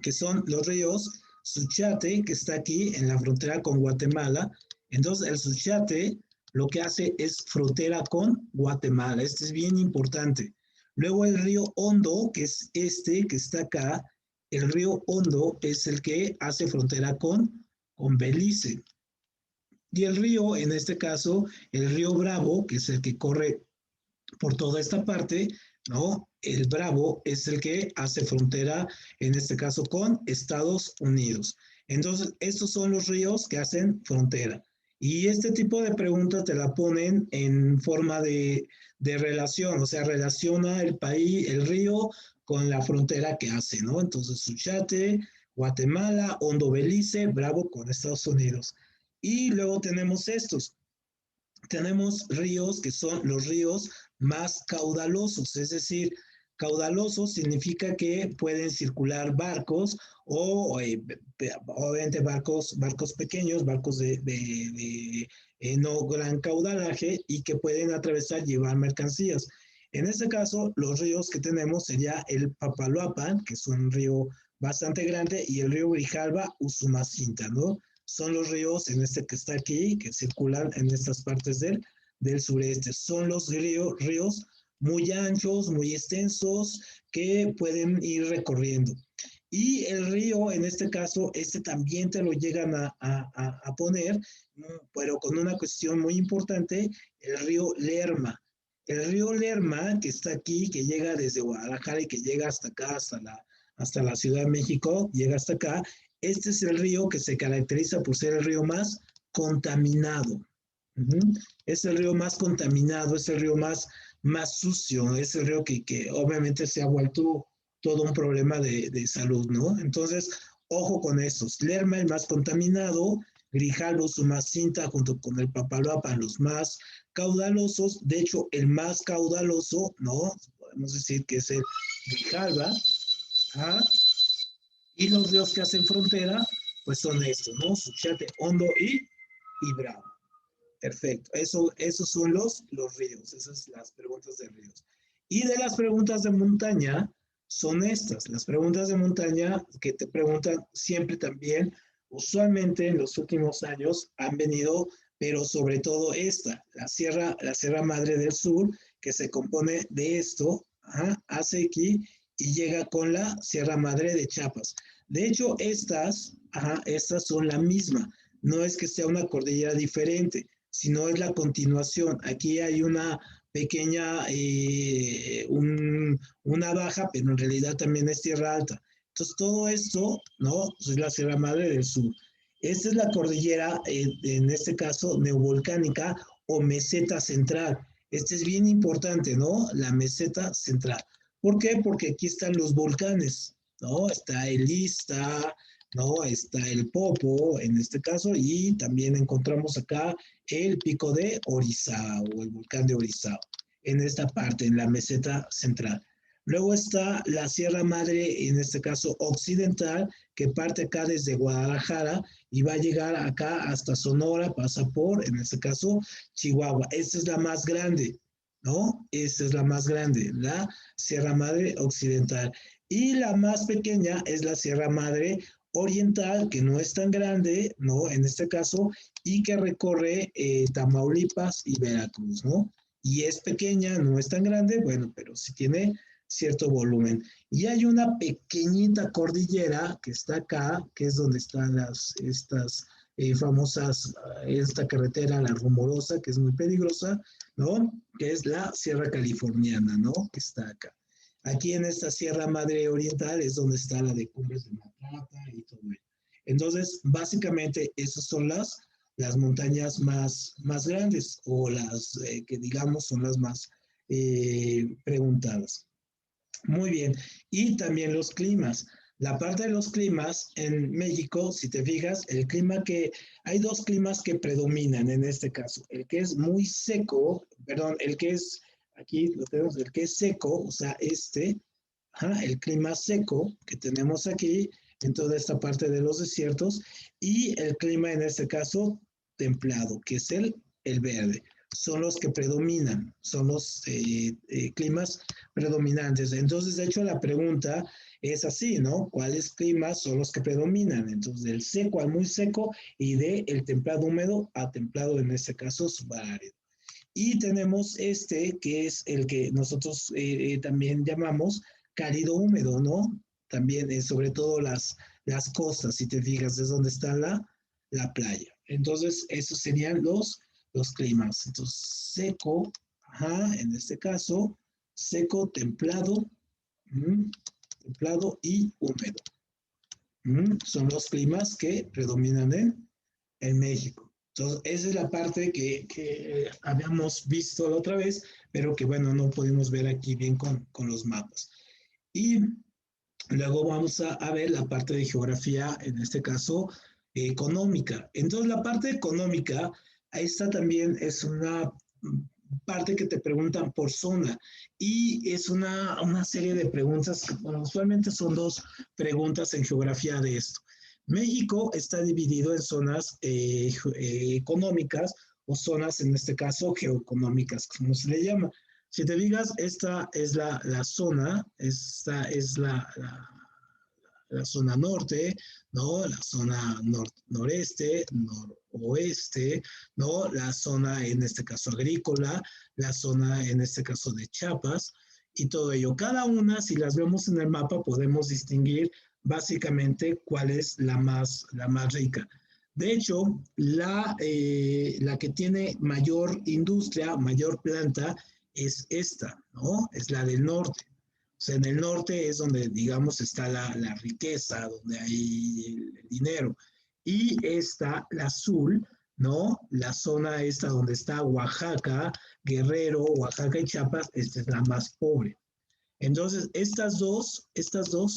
que son los ríos Suchiate, que está aquí en la frontera con Guatemala. Entonces, el Suchiate lo que hace es frontera con Guatemala. Este es bien importante. Luego el río Hondo, que es este que está acá, el río Hondo es el que hace frontera con Belice. Y el río, en este caso, el río Bravo, que es el que corre por toda esta parte, ¿no? El Bravo es el que hace frontera, en este caso, con Estados Unidos. Entonces, estos son los ríos que hacen frontera. Y este tipo de preguntas te la ponen en forma de relación, o sea, relaciona el país, el río con la frontera que hace, ¿no? Entonces, Suchiate, Guatemala, Hondo Belice, Bravo con Estados Unidos. Y luego tenemos estos, tenemos ríos que son los ríos más caudalosos, es decir, caudalosos significa que pueden circular barcos o obviamente barcos pequeños, barcos de no gran caudalaje y que pueden atravesar, llevar mercancías. En este caso, los ríos que tenemos sería el Papaloapan, que es un río bastante grande, y el río Grijalva, Usumacinta, ¿no? Son los ríos, en este que está aquí, que circulan en estas partes del sureste. Son los ríos muy anchos, muy extensos, que pueden ir recorriendo. Y el río, en este caso, este también te lo llegan a poner, pero con una cuestión muy importante, el río Lerma. El río Lerma, que está aquí, que llega desde Guadalajara y que llega hasta acá, hasta la Ciudad de México, llega hasta acá. Este es el río que se caracteriza por ser el río más contaminado. Es el río más contaminado, es el río más sucio, es el río que obviamente se ha vuelto todo un problema de salud, ¿no? Entonces, ojo con estos. Lerma, el más contaminado, Grijalbo, Sumacinta, junto con el Papaloapan, los más caudalosos. De hecho, el más caudaloso, ¿no? Podemos decir que es el Grijalba. ¿Ah? Y los ríos que hacen frontera, pues son estos, ¿no? Suchiate, Hondo y Bravo. Perfecto. Esos son los ríos. Esas son las preguntas de ríos. Y de las preguntas de montaña son estas. Las preguntas de montaña que te preguntan siempre también, usualmente en los últimos años han venido, pero sobre todo esta, la Sierra Madre del Sur, que se compone de esto, hace aquí y llega con la Sierra Madre de Chiapas. De hecho, estas son la misma. No es que sea una cordillera diferente, sino es la continuación. Aquí hay una pequeña, una baja, pero en realidad también es tierra alta. Entonces, todo esto, ¿no? Pues es la Sierra Madre del Sur. Esta es la cordillera, en este caso, neovolcánica o meseta central. Este es bien importante, ¿no? La meseta central. ¿Por qué? Porque aquí están los volcanes, ¿no? Está el Ista, ¿no? Está el Popo, en este caso, y también encontramos acá el pico de Orizaba o el volcán de Orizaba, en esta parte, en la meseta central. Luego está la Sierra Madre, en este caso occidental, que parte acá desde Guadalajara y va a llegar acá hasta Sonora, pasa por, en este caso, Chihuahua. Esta es la más grande, ¿no? Esta es la más grande, la Sierra Madre Occidental. Y la más pequeña es la Sierra Madre Oriental, que no es tan grande, ¿no? En este caso, y que recorre Tamaulipas y Veracruz, ¿no? Y es pequeña, no es tan grande, bueno, pero sí tiene cierto volumen. Y hay una pequeñita cordillera que está acá, que es donde están estas famosas, esta carretera, la Rumorosa, que es muy peligrosa, ¿no? Que es la Sierra Californiana, ¿no? Que está acá. Aquí en esta Sierra Madre Oriental es donde está la de Cumbres de Matrata y todo ello. Entonces, básicamente, esas son las montañas más grandes o las que digamos son las más preguntadas. Muy bien. Y también los climas. La parte de los climas en México, si te fijas, el clima que hay dos climas que predominan en este caso. El que es muy seco, perdón, el que es, aquí lo tenemos, el que es seco, o sea, el clima seco que tenemos aquí en toda esta parte de los desiertos, y el clima en este caso templado, que es el verde. Son los que predominan, son los climas predominantes. Entonces, de hecho, la pregunta es así, ¿no? ¿Cuáles climas son los que predominan? Entonces, del seco al muy seco y del templado húmedo a templado, en este caso, subárido. Y tenemos este, que es el que nosotros también llamamos cálido húmedo, ¿no? También, sobre todo las costas, si te fijas, es donde está la playa. Entonces, esos serían los climas. Entonces, seco, ajá, en este caso, seco, templado, templado y húmedo. Son los climas que predominan en México. Entonces, esa es la parte que habíamos visto la otra vez, pero que, bueno, no pudimos ver aquí bien con los mapas. Y luego vamos a ver la parte de geografía, en este caso, económica. Entonces, la parte económica, esta también es una parte que te preguntan por zona y es una serie de preguntas que, bueno, usualmente son dos preguntas en geografía de esto. México está dividido en zonas económicas o zonas, en este caso, geoeconómicas, como se le llama. Si te digas, esta es la zona, esta es la zona norte, ¿no? La zona noreste, noroeste, ¿no? La zona, en este caso, agrícola, la zona, en este caso, de Chiapas, y todo ello. Cada una, si las vemos en el mapa, podemos distinguir básicamente cuál es la más rica. De hecho, la que tiene mayor industria, mayor planta, es esta, ¿no? Es la del norte. O sea, en el norte es donde, digamos, está la riqueza, donde hay el dinero. Y está la azul, ¿no? La zona esta donde está Oaxaca, Guerrero, Oaxaca y Chiapas, esta es la más pobre. Entonces, estas dos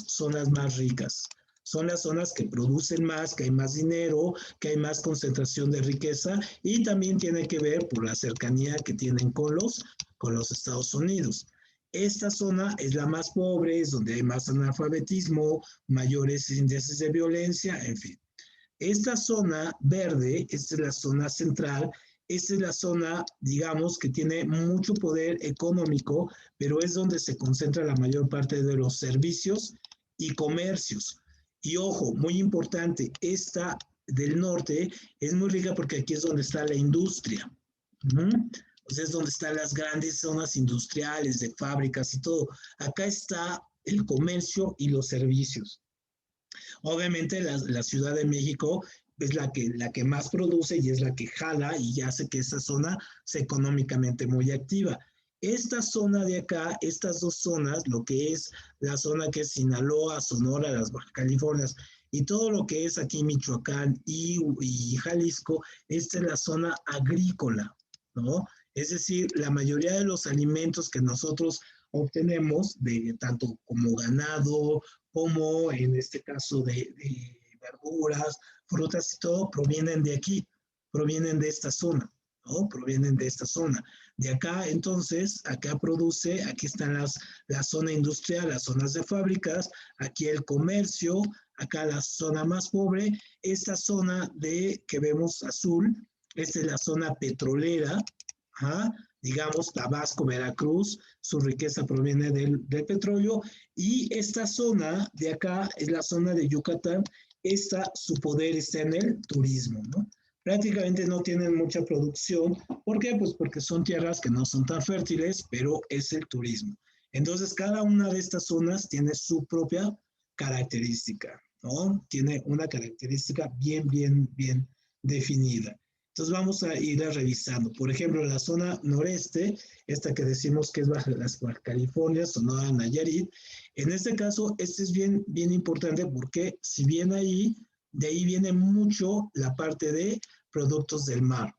son las más ricas. Son las zonas que producen más, que hay más dinero, que hay más concentración de riqueza y también tiene que ver por la cercanía que tienen con los Estados Unidos. Esta zona es la más pobre, es donde hay más analfabetismo, mayores índices de violencia, en fin. Esta zona verde, esta es la zona central, esta es la zona, digamos, que tiene mucho poder económico, pero es donde se concentra la mayor parte de los servicios y comercios. Y ojo, muy importante, esta del norte es muy rica porque aquí es donde está la industria. O sea, es donde están las grandes zonas industriales, de fábricas y todo. Acá está el comercio y los servicios. Obviamente la Ciudad de México es la que más produce y es la que jala y hace que esta zona sea económicamente muy activa. Esta zona de acá, estas dos zonas, lo que es la zona que es Sinaloa, Sonora, las Baja Californias y todo lo que es aquí Michoacán y Jalisco, esta es la zona agrícola, ¿no? Es decir, la mayoría de los alimentos que nosotros obtenemos, de tanto como ganado, como en este caso de verduras, frutas y todo, provienen de aquí, provienen de esta zona, ¿no? Provienen de esta zona. De acá, entonces, acá produce, aquí están la zona industrial, las zonas de fábricas, aquí el comercio, acá la zona más pobre, esta zona que vemos azul, esta es la zona petrolera, ¿ah? Digamos Tabasco, Veracruz, su riqueza proviene del petróleo, y esta zona de acá es la zona de Yucatán, su poder está en el turismo, ¿no? Prácticamente no tienen mucha producción, ¿por qué? Pues porque son tierras que no son tan fértiles, pero es el turismo. Entonces, cada una de estas zonas tiene su propia característica, ¿no? Tiene una característica bien definida. Entonces vamos a ir revisando. Por ejemplo, la zona noreste, esta que decimos que es las Baja California, Sonora, Nayarit, en este caso, este es bien importante porque si bien de ahí viene mucho la parte de productos del mar.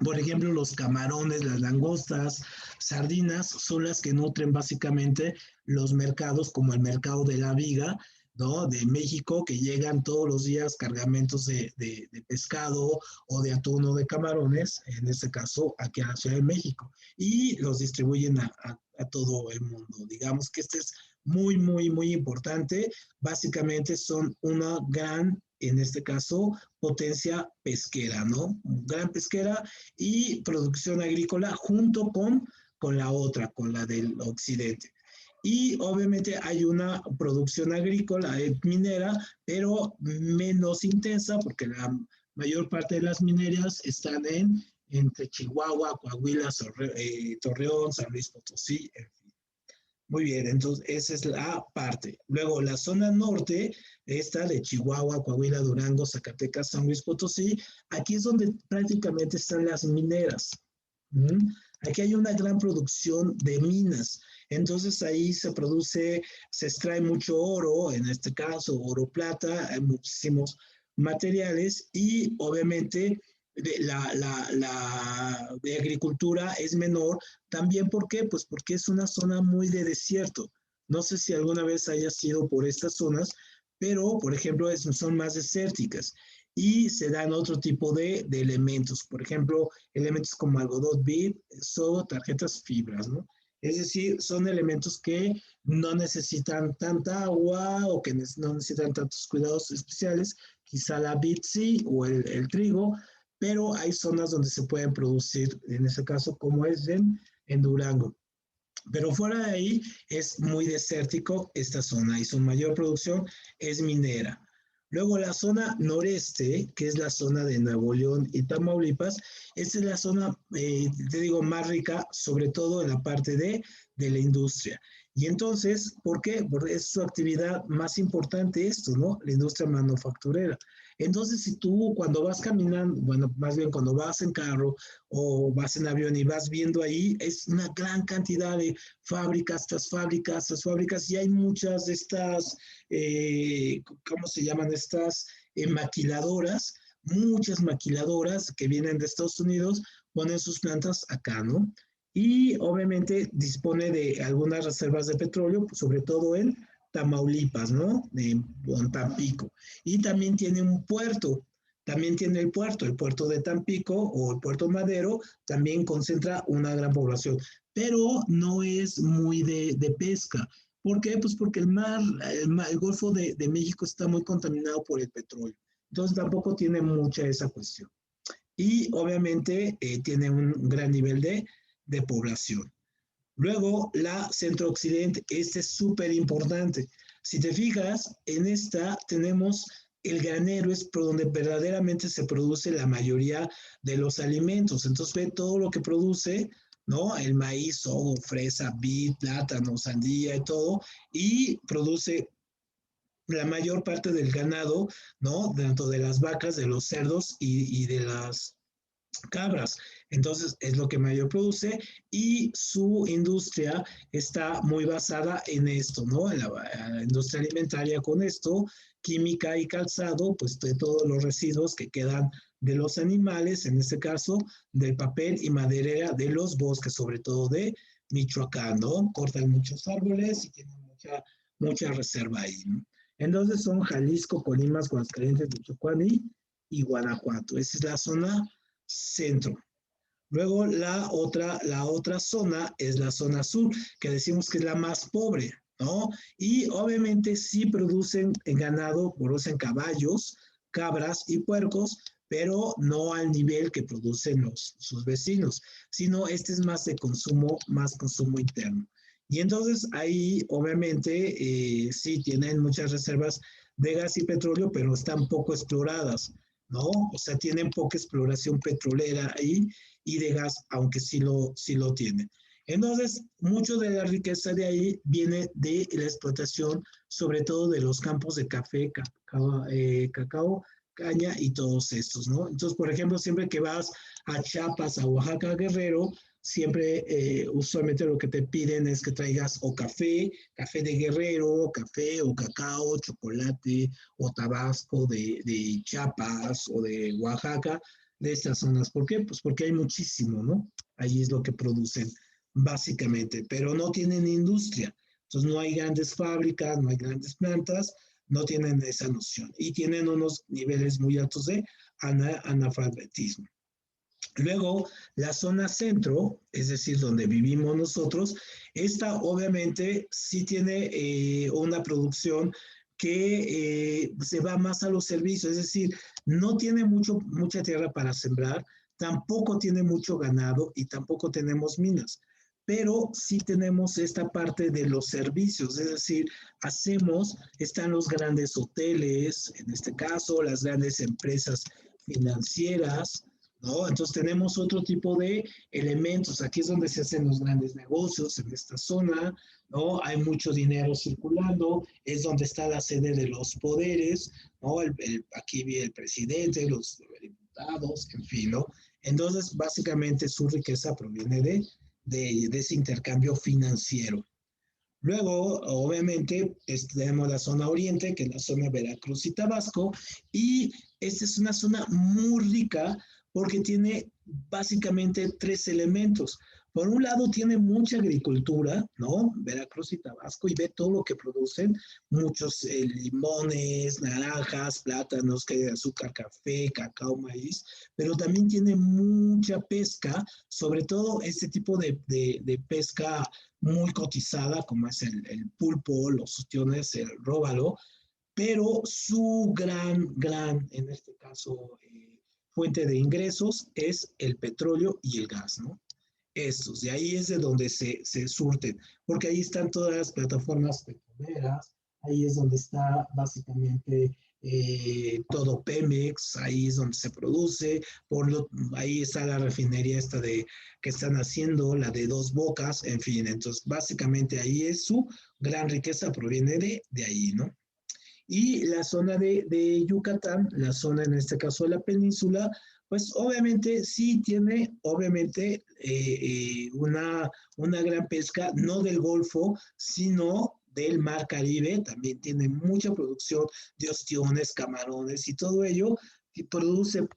Por ejemplo, los camarones, las langostas, sardinas son las que nutren básicamente los mercados como el mercado de la viga, ¿no? De México, que llegan todos los días cargamentos de pescado o de atún o de camarones, en este caso aquí a la Ciudad de México, y los distribuyen a todo el mundo. Digamos que este es muy importante. Básicamente son una gran, en este caso, potencia pesquera, ¿no? Gran pesquera y producción agrícola junto con la otra, con la del occidente. Y obviamente hay una producción agrícola, minera, pero menos intensa porque la mayor parte de las mineras están entre Chihuahua, Coahuila, Torreón, San Luis Potosí, en fin. Muy bien, entonces esa es la parte. Luego la zona norte, esta de Chihuahua, Coahuila, Durango, Zacatecas, San Luis Potosí, aquí es donde prácticamente están las mineras. ¿Mm? Aquí hay una gran producción de minas. Entonces ahí se produce, se extrae mucho oro, en este caso oro plata, hay muchísimos materiales y obviamente de agricultura es menor. También, ¿por qué? Pues porque es una zona muy de desierto. No sé si alguna vez hayas ido por estas zonas, pero, por ejemplo, son más desérticas y se dan otro tipo de elementos. Por ejemplo, elementos como algodón, vid, sodo, tarjetas, fibras, ¿no? Es decir, son elementos que no necesitan tanta agua o que no necesitan tantos cuidados especiales. Quizá la vid sí o el trigo, pero hay zonas donde se pueden producir, en ese caso, como es en Durango. Pero fuera de ahí es muy desértico esta zona y su mayor producción es minera. Luego la zona noreste, que es la zona de Nuevo León y Tamaulipas, esta es la zona, te digo, más rica, sobre todo en la parte de la industria. Y entonces, ¿por qué? Porque es su actividad más importante esto, ¿no? La industria manufacturera. Entonces, si tú cuando vas caminando, bueno, más bien cuando vas en carro o vas en avión y vas viendo ahí, es una gran cantidad de fábricas tras fábricas tras fábricas y hay muchas de estas, ¿cómo se llaman? Estas maquiladoras, muchas maquiladoras que vienen de Estados Unidos, ponen sus plantas acá, ¿no? Y obviamente dispone de algunas reservas de petróleo, sobre todo en Tamaulipas, ¿no? En Tampico. Y también tiene un puerto, también tiene el puerto de Tampico o el puerto Madero, también concentra una gran población, pero no es muy de pesca. ¿Por qué? Pues porque el Golfo de México está muy contaminado por el petróleo. Entonces tampoco tiene mucha esa cuestión. Y obviamente tiene un gran nivel de población. Luego, la centro-occidente, este es súper importante. Si te fijas, en esta tenemos el granero, es por donde verdaderamente se produce la mayoría de los alimentos. Entonces, ve todo lo que produce, ¿no? El maíz, sorgo, fresa, vid, plátano, sandía y todo, y produce la mayor parte del ganado, ¿no? Tanto de las vacas, de los cerdos y de las cabras. Entonces es lo que mayor produce y su industria está muy basada en esto, ¿no? En la industria alimentaria con esto, química y calzado, pues de todos los residuos que quedan de los animales, en este caso del papel y maderera de los bosques, sobre todo de Michoacán, ¿no? Cortan muchos árboles y tienen mucha reserva ahí, ¿no? Entonces son Jalisco, Colima, Aguascalientes, Michoacán y Guanajuato. Esa es la zona centro. Luego la otra zona es la zona sur, que decimos que es la más pobre, ¿no? Y obviamente sí producen ganado, producen caballos, cabras y puercos, pero no al nivel que producen sus vecinos, sino este es más consumo interno. Y entonces ahí obviamente sí tienen muchas reservas de gas y petróleo, pero están poco exploradas, ¿no? O sea, tienen poca exploración petrolera ahí y de gas, aunque sí lo tienen. Entonces, mucho de la riqueza de ahí viene de la explotación, sobre todo de los campos de café, cacao, caña y todos estos, ¿no? Entonces, por ejemplo, siempre que vas a Chiapas, a Oaxaca, Guerrero, siempre usualmente lo que te piden es que traigas o café de Guerrero, café o cacao, chocolate o tabasco de Chiapas o de Oaxaca, de estas zonas. ¿Por qué? Pues porque hay muchísimo, ¿no? Ahí es lo que producen básicamente, pero no tienen industria. Entonces no hay grandes fábricas, no hay grandes plantas, no tienen esa noción y tienen unos niveles muy altos de analfabetismo. Luego, la zona centro, es decir, donde vivimos nosotros, esta obviamente sí tiene una producción que se va más a los servicios, es decir, no tiene mucha tierra para sembrar, tampoco tiene mucho ganado y tampoco tenemos minas. pero sí tenemos esta parte de los servicios, es decir, están los grandes hoteles, en este caso, las grandes empresas financieras, ¿no? Entonces tenemos otro tipo de elementos, aquí es donde se hacen los grandes negocios, en esta zona, ¿no? Hay mucho dinero circulando, es donde está la sede de los poderes, ¿no? Aquí vive el presidente, los diputados, en fin, ¿no? Entonces, básicamente su riqueza proviene de ese intercambio financiero. Luego, obviamente, tenemos la zona oriente, que es la zona de Veracruz y Tabasco, y esta es una zona muy rica porque tiene básicamente tres elementos. Por un lado, tiene mucha agricultura, ¿no? Veracruz y Tabasco, y ve todo lo que producen, muchos limones, naranjas, plátanos, caña de azúcar, café, cacao, maíz, pero también tiene mucha pesca, sobre todo este tipo de pesca muy cotizada, como es el pulpo, los ostiones, el róbalo, pero su en este caso, fuente de ingresos es el petróleo y el gas, ¿no? Estos, de ahí es de donde se surten, porque ahí están todas las plataformas petroleras, ahí es donde está básicamente todo Pemex, ahí es donde se produce, ahí está la refinería esta que están haciendo, la de Dos Bocas, en fin, entonces básicamente ahí es su gran riqueza, proviene de ahí, ¿no? Y la zona de Yucatán, la zona en este caso de la península, pues obviamente sí tiene, obviamente, una gran pesca, no del Golfo, sino del Mar Caribe, también tiene mucha producción de ostiones, camarones y todo ello, y produce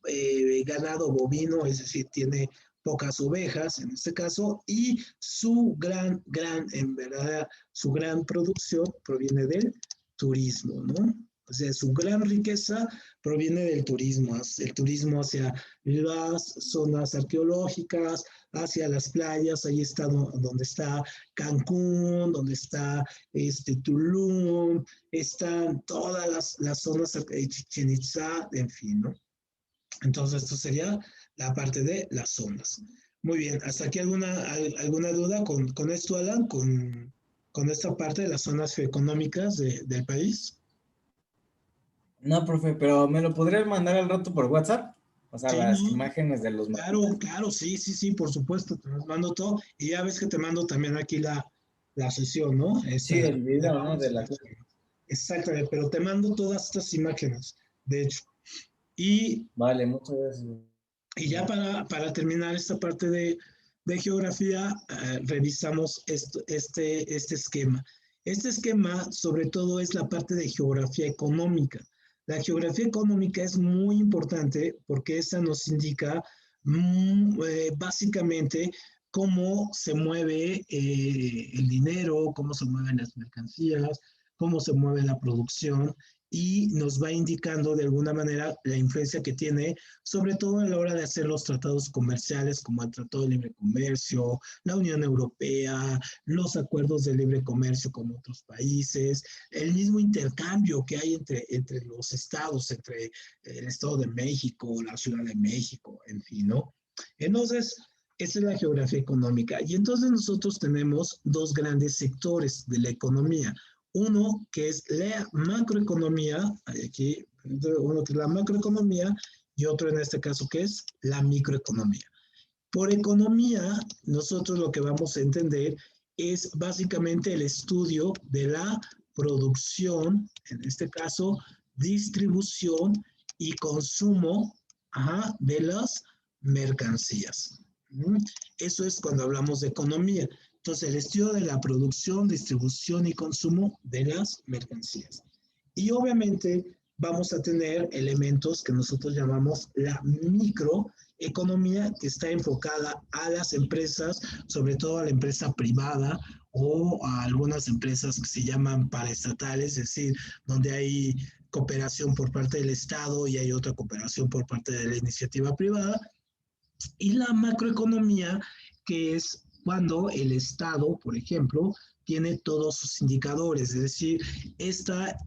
ganado bovino, es decir, tiene pocas ovejas en este caso, y su en verdad, su gran producción proviene del turismo, ¿no? O sea, su gran riqueza proviene del turismo hacia las zonas arqueológicas, hacia las playas, ahí está donde está Cancún, donde está Tulum, están todas las zonas de Chichen Itza, en fin, ¿no? Entonces, esto sería la parte de las zonas. Muy bien, ¿hasta aquí alguna duda con esto, Alan? Con esta parte de las zonas económicas del país. No, profe, pero ¿me lo podrías mandar al rato por WhatsApp? O sea, Sí, las no, imágenes de los claro, mapas. claro, sí, por supuesto, te los mando todo. Y ya ves que te mando también aquí la sesión, ¿no? Sí, el video, ¿no? Grabamos De y la... la subimos. Exactamente, pero te mando todas estas imágenes, de hecho. Y, Vale, muchas gracias. y ya para terminar esta parte de geografía, revisamos este esquema. Este esquema, sobre todo, es la parte de geografía económica. La geografía económica es muy importante porque esa nos indica básicamente cómo se mueve el dinero, cómo se mueven las mercancías, cómo se mueve la producción y nos va indicando de alguna manera la influencia que tiene, sobre todo a la hora de hacer los tratados comerciales como el Tratado de Libre Comercio, la Unión Europea, los acuerdos de libre comercio con otros países, el mismo intercambio que hay entre los estados, entre el Estado de México, la Ciudad de México, en fin, ¿no? Entonces, esa es la geografía económica. Y entonces nosotros tenemos dos grandes sectores de la economía. Uno que es la macroeconomía, aquí uno que es la macroeconomía y otro en este caso que es la microeconomía. Por economía, nosotros lo que vamos a entender es básicamente el estudio de la producción, en este caso, distribución y consumo de las mercancías. Eso es cuando hablamos de economía. Entonces, el estudio de la producción, distribución y consumo de las mercancías. Y obviamente vamos a tener elementos que nosotros llamamos la microeconomía, que está enfocada a las empresas, sobre todo a la empresa privada o a algunas empresas que se llaman paraestatales, es decir, donde hay cooperación por parte del Estado y hay otra cooperación por parte de la iniciativa privada. Y la macroeconomía, que es cuando el Estado, por ejemplo, tiene todos sus indicadores, es decir, esta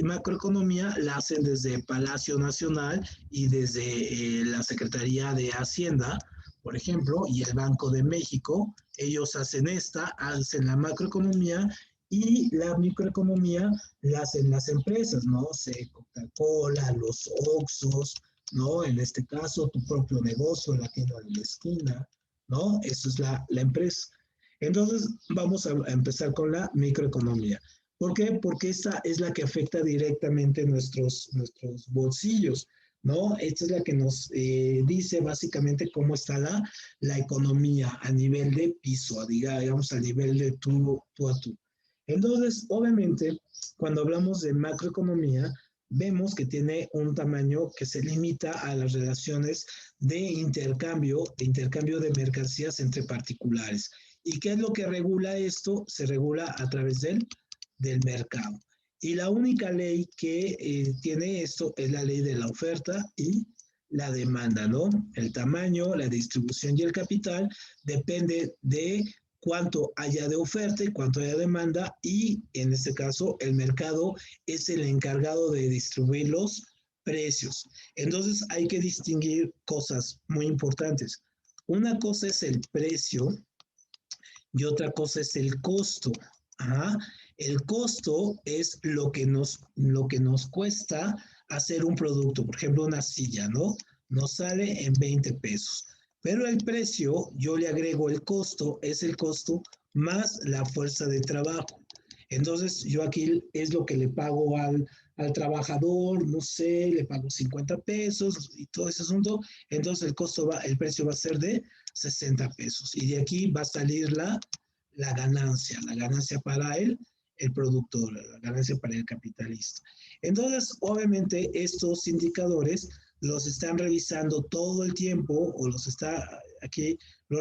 macroeconomía la hacen desde Palacio Nacional y desde la Secretaría de Hacienda, por ejemplo, y el Banco de México. Ellos hacen hacen la macroeconomía y la microeconomía la hacen las empresas, ¿no? Coca-Cola, los Oxxos, ¿no? En este caso, tu propio negocio, la tienda de la esquina, ¿no? Eso es la empresa. Entonces, vamos a empezar con la microeconomía. ¿Por qué? Porque esta es la que afecta directamente nuestros bolsillos, ¿no? Esta es la que nos dice básicamente cómo está la economía a nivel de piso, digamos, a nivel de tú a tú. Entonces, obviamente, cuando hablamos de macroeconomía, vemos que tiene un tamaño que se limita a las relaciones de intercambio de mercancías entre particulares. ¿Y qué es lo que regula esto? Se regula a través del mercado. Y la única ley que tiene esto es la ley de la oferta y la demanda, ¿no? El tamaño, la distribución y el capital depende de cuánto haya de oferta y cuánto haya de demanda, y en este caso el mercado es el encargado de distribuir los precios. Entonces hay que distinguir cosas muy importantes. Una cosa es el precio y otra cosa es el costo. Ajá. El costo es lo que nos cuesta hacer un producto. Por ejemplo, una silla, ¿no? Nos sale en 20 pesos. Pero el precio, yo le agrego el costo, es el costo más la fuerza de trabajo. Entonces, yo aquí es lo que le pago al trabajador, no sé, le pago 50 pesos y todo ese asunto. Entonces, el precio va a ser de 60 pesos. Y de aquí va a salir la ganancia para el productor, la ganancia para el capitalista. Entonces, obviamente, estos indicadores los están revisando todo el tiempo, o los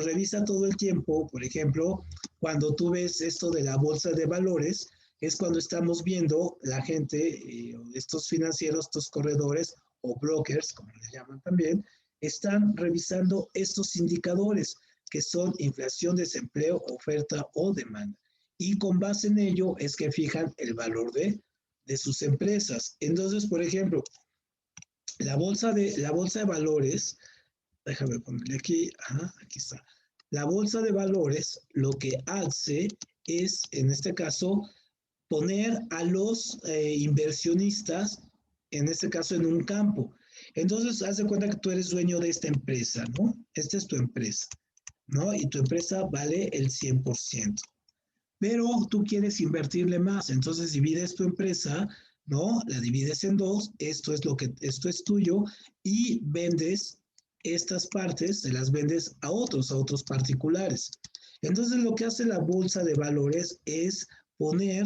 revisa todo el tiempo. Por ejemplo, cuando tú ves esto de la bolsa de valores, es cuando estamos viendo la gente, estos financieros, estos corredores o brokers, como les llaman también, están revisando estos indicadores que son inflación, desempleo, oferta o demanda. Y con base en ello es que fijan el valor de sus empresas. Entonces, por ejemplo, la bolsa de valores, déjame ponerle aquí, aquí está. La bolsa de valores lo que hace es, en este caso, poner a los inversionistas, en este caso, en un campo. Entonces, haz de cuenta que tú eres dueño de esta empresa, ¿no? Esta es tu empresa, ¿no? Y tu empresa vale el 100%. Pero tú quieres invertirle más, entonces divides tu empresa, ¿no? La divides en dos, esto es tuyo, y vendes estas partes, se las vendes a otros particulares. Entonces lo que hace la bolsa de valores es poner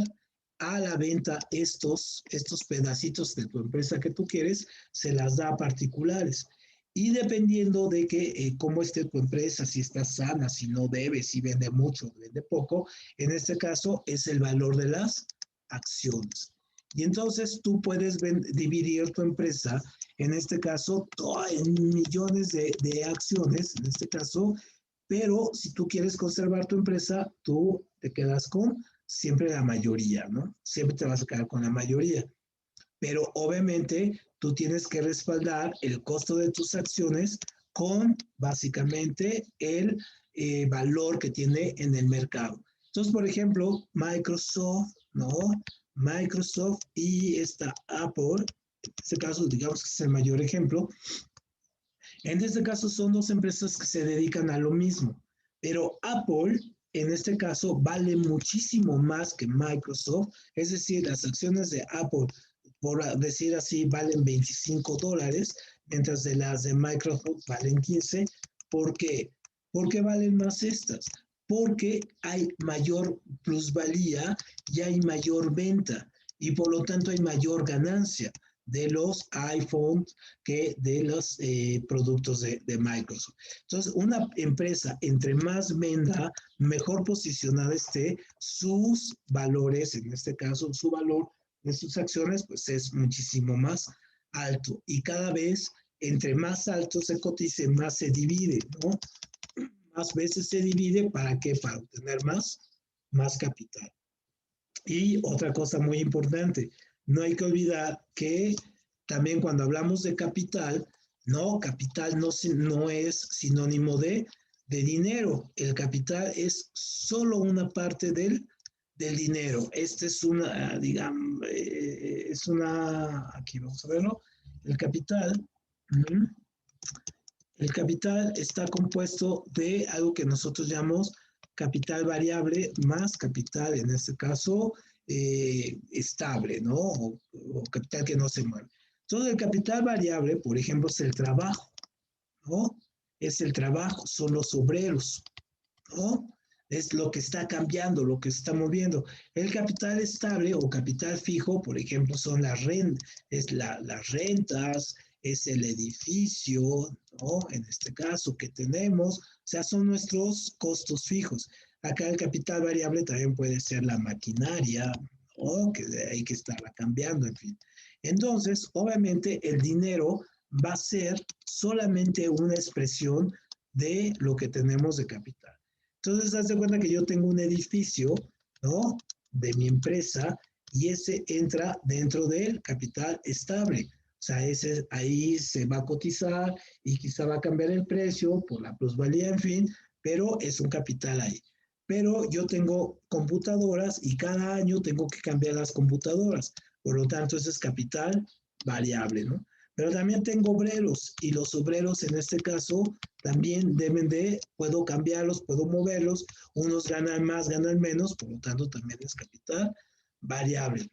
a la venta estos pedacitos de tu empresa que tú quieres, se las da a particulares. Y dependiendo de cómo esté tu empresa, si está sana, si no debe, si vende mucho, vende poco, en este caso es el valor de las acciones. Y entonces tú puedes dividir tu empresa, en este caso, en millones de acciones, en este caso, pero si tú quieres conservar tu empresa, tú te quedas con siempre la mayoría, ¿no? Siempre te vas a quedar con la mayoría. Pero obviamente tú tienes que respaldar el costo de tus acciones con básicamente el valor que tiene en el mercado. Entonces, por ejemplo, Microsoft, ¿no? Microsoft y esta Apple, en este caso, digamos que es el mayor ejemplo. En este caso son dos empresas que se dedican a lo mismo, pero Apple, en este caso, vale muchísimo más que Microsoft, es decir, las acciones de Apple, por decir así, valen $25, mientras de las de Microsoft valen 15. ¿Por qué? ¿Por qué valen más estas? Porque hay mayor plusvalía y hay mayor venta, y por lo tanto hay mayor ganancia de los iPhones que de los productos de Microsoft. Entonces, una empresa, entre más venda, mejor posicionada esté, sus valores, en este caso, su valor de sus acciones, pues es muchísimo más alto. Y cada vez, entre más alto se cotice, más se divide, ¿no? Más veces se divide, ¿para qué? Para obtener más capital. Y otra cosa muy importante, no hay que olvidar que también cuando hablamos de capital, No, capital no es sinónimo de dinero. El capital es solo una parte del dinero. Esta es una, digamos, es una, aquí vamos a verlo, el capital. Uh-huh. El capital está compuesto de algo que nosotros llamamos capital variable más capital, en este caso, estable, ¿no? O capital que no se mueve. Todo el capital variable, por ejemplo, es el trabajo, ¿no? Es el trabajo, son los obreros, ¿no? Es lo que está cambiando, lo que se está moviendo. El capital estable o capital fijo, por ejemplo, son las rentas, es el edificio, ¿no? En este caso que tenemos, o sea, son nuestros costos fijos. Acá el capital variable también puede ser la maquinaria, ¿no? Que hay que estarla cambiando, en fin. Entonces, obviamente, el dinero va a ser solamente una expresión de lo que tenemos de capital. Entonces, haz de cuenta que yo tengo un edificio, ¿no? De mi empresa y ese entra dentro del capital estable. O sea, ese ahí se va a cotizar y quizá va a cambiar el precio por la plusvalía, en fin, pero es un capital ahí. Pero yo tengo computadoras y cada año tengo que cambiar las computadoras. Por lo tanto, ese es capital variable, ¿no? Pero también tengo obreros y los obreros en este caso también puedo cambiarlos, puedo moverlos, unos ganan más, ganan menos, por lo tanto también es capital variable.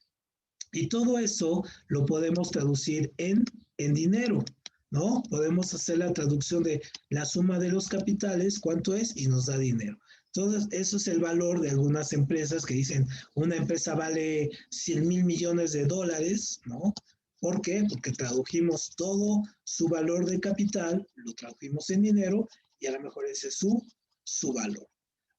Y todo eso lo podemos traducir en dinero, ¿no? Podemos hacer la traducción de la suma de los capitales, cuánto es, y nos da dinero. Entonces, eso es el valor de algunas empresas que dicen, una empresa vale 100,000 millones de dólares, ¿no? ¿Por qué? Porque tradujimos todo su valor de capital, lo tradujimos en dinero y a lo mejor ese es su valor.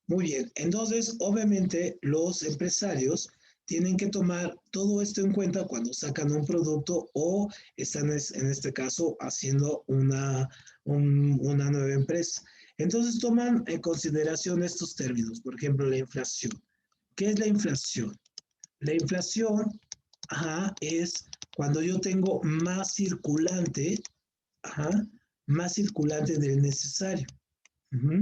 Muy bien, entonces obviamente los empresarios tienen que tomar todo esto en cuenta cuando sacan un producto o están en este caso haciendo una nueva empresa. Entonces toman en consideración estos términos, por ejemplo, la inflación. ¿Qué es la inflación? La inflación, ajá, es cuando yo tengo más circulante, ajá, más circulante del necesario. Uh-huh.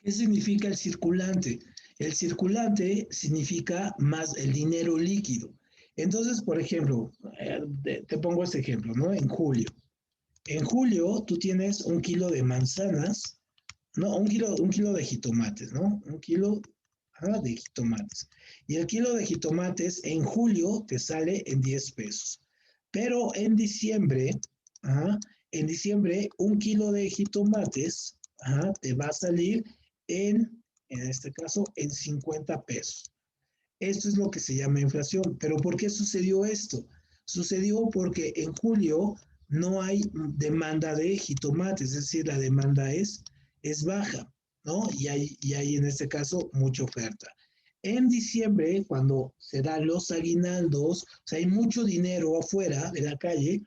¿Qué significa el circulante? El circulante significa más el dinero líquido. Entonces, por ejemplo, te pongo este ejemplo, ¿no? En julio. En julio tú tienes 1 kilo de manzanas, no, un kilo de jitomates, ¿no? 1 kilo de jitomates. Y el kilo de jitomates en julio te sale en 10 pesos. Pero en diciembre, 1 kilo de jitomates te va a salir en este caso, en 50 pesos. Esto es lo que se llama inflación. ¿Pero por qué sucedió esto? Sucedió porque en julio no hay demanda de jitomates, es decir, la demanda es baja, ¿no? Y hay en este caso mucha oferta. En diciembre, cuando se dan los aguinaldos, o sea, hay mucho dinero afuera de la calle,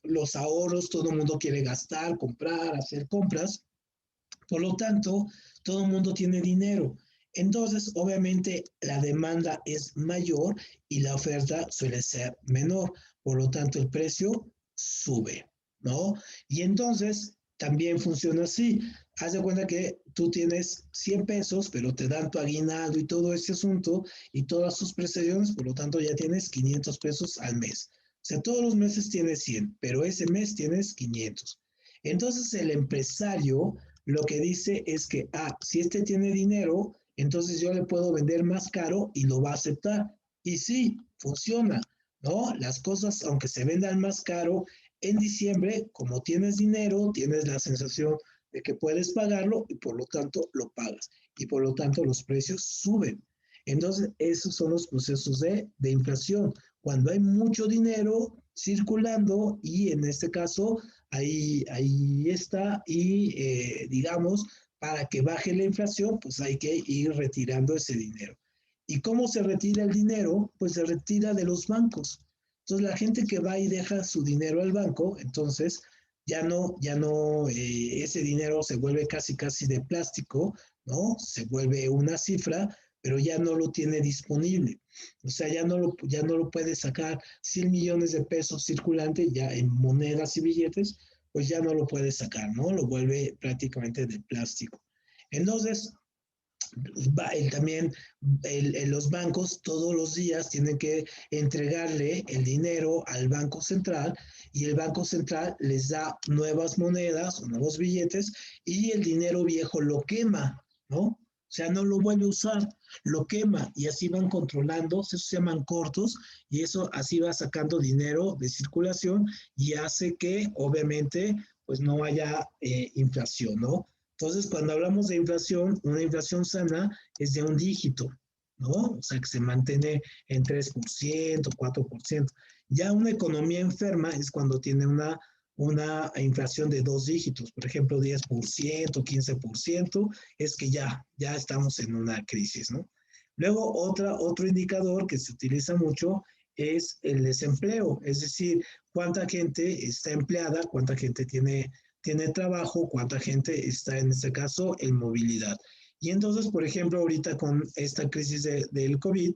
los ahorros, todo el mundo quiere gastar, comprar, hacer compras, por lo tanto, todo el mundo tiene dinero. Entonces, obviamente, la demanda es mayor y la oferta suele ser menor. Por lo tanto, el precio sube, ¿no? Y entonces, también funciona así. Haz de cuenta que tú tienes 100 pesos, pero te dan tu aguinaldo y todo ese asunto y todas sus prestaciones, por lo tanto, ya tienes 500 pesos al mes. O sea, todos los meses tienes 100, pero ese mes tienes 500. Entonces, el empresario lo que dice es que, si este tiene dinero, entonces yo le puedo vender más caro y lo va a aceptar. Y sí, funciona, ¿no? Las cosas, aunque se vendan más caro, en diciembre, como tienes dinero, tienes la sensación de que puedes pagarlo y por lo tanto lo pagas. Y por lo tanto los precios suben. Entonces, esos son los procesos de inflación. Cuando hay mucho dinero circulando y en este caso ahí está y digamos, para que baje la inflación, pues hay que ir retirando ese dinero. ¿Y cómo se retira el dinero? Pues se retira de los bancos. Entonces la gente que va y deja su dinero al banco, entonces ya no, ese dinero se vuelve casi de plástico, ¿no? Se vuelve una cifra, pero ya no lo tiene disponible. O sea, ya no lo puede sacar 100 millones de pesos circulante ya en monedas y billetes, pues ya no lo puede sacar, ¿no? Lo vuelve prácticamente de plástico. Entonces, también los bancos todos los días tienen que entregarle el dinero al Banco Central y el Banco Central les da nuevas monedas o nuevos billetes y el dinero viejo lo quema, ¿no? O sea, no lo vuelve a usar, lo quema y así van controlando, eso se llaman cortos y eso así va sacando dinero de circulación y hace que obviamente pues no haya inflación, ¿no? Entonces, cuando hablamos de inflación, una inflación sana es de un dígito, ¿no? O sea, que se mantiene en 3%, 4%. Ya una economía enferma es cuando tiene una inflación de dos dígitos, por ejemplo, 10%, 15%, es que ya estamos en una crisis, ¿no? Luego, otro indicador que se utiliza mucho es el desempleo, es decir, cuánta gente está empleada, cuánta gente tiene trabajo, cuánta gente está en este caso en movilidad. Y entonces, por ejemplo, ahorita con esta crisis del COVID,